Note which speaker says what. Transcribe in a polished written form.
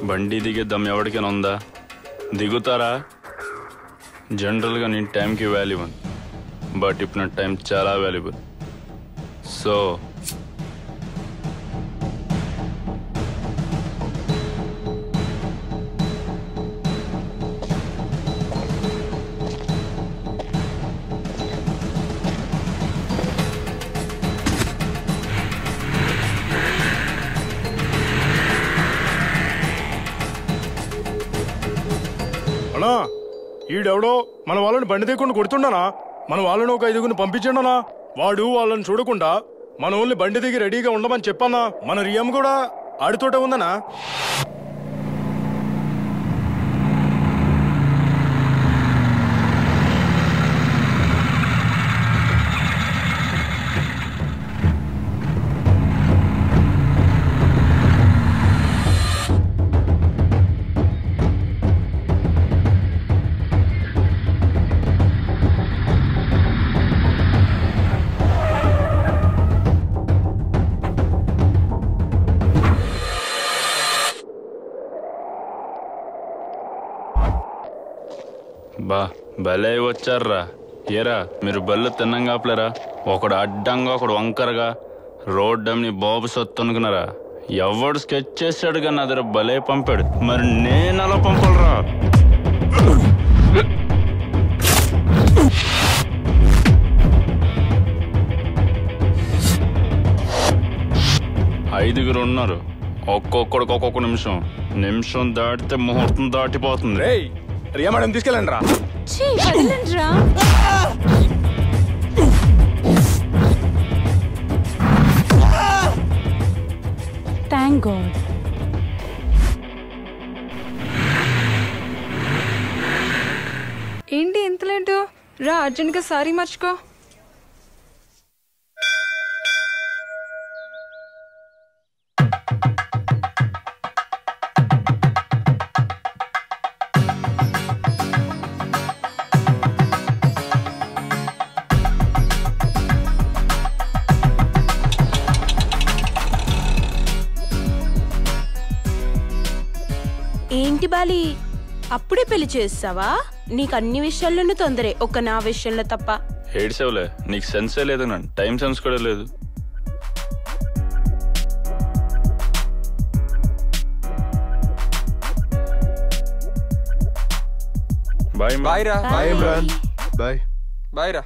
Speaker 1: బండి దిగే దమ్ ఎవరికైనా ఉందా? దిగుతారా? జనరల్గా నేను టైంకి వాల్యూ ఉంది, బట్ ఇప్పుడు నా టైం చాలా వాల్యుబుల్. సో
Speaker 2: అన్నా, ఈడెవడో మన వాళ్ళని బండి దిగకుండా కొడుతుండనా? మన వాళ్ళని ఒక 5గురిని పంపించండనా. వాడు వాళ్ళని చూడకుండా మన ఓన్లీ బండి దిగి రెడీగా ఉండమని చెప్పన్నా. మన రియం కూడా ఆడితోటే ఉందనా.
Speaker 1: బా భలే వచ్చారా. ఏరా మీరు బళ్ళు తిన్నంగా ఆపలేరా? ఒకడు అడ్డంగా ఒకడు వంకరగా రోడ్డమ్ని బాబు సొత్తు అనుకున్నారా? ఎవడు స్కెచ్ చేశాడు కానీ అదర భలే పంపాడు. మరి నేను అలా పంపాలరా? ఐదుగురు ఉన్నారు, ఒక్కొక్కడికి ఒక్కొక్క నిమిషం దాటితే ముహూర్తం దాటిపోతుంది.
Speaker 2: రియా మేడం తీసుకెళ్ళండి రా.
Speaker 3: Thank God.
Speaker 4: ఏంటి ఎంత లేటు? రా అర్జెంట్గా సారీ మర్చిపో.
Speaker 3: ఏంటి బాలి, అప్పుడే పెళ్లి చేస్తావా? నీకు అన్ని విషయాల్లోనూ తొందరే, ఒక్క నా విషయంలో తప్ప.
Speaker 1: ఏడ్సేవులే, నీకు సెన్సే లేదు, నన్ను టైం సెన్స్ కూడా లేదు. బాయ్
Speaker 5: బాయ్ రా.
Speaker 6: బాయ్ ఇమ్రాన్. బాయ్
Speaker 5: బాయ్ రా.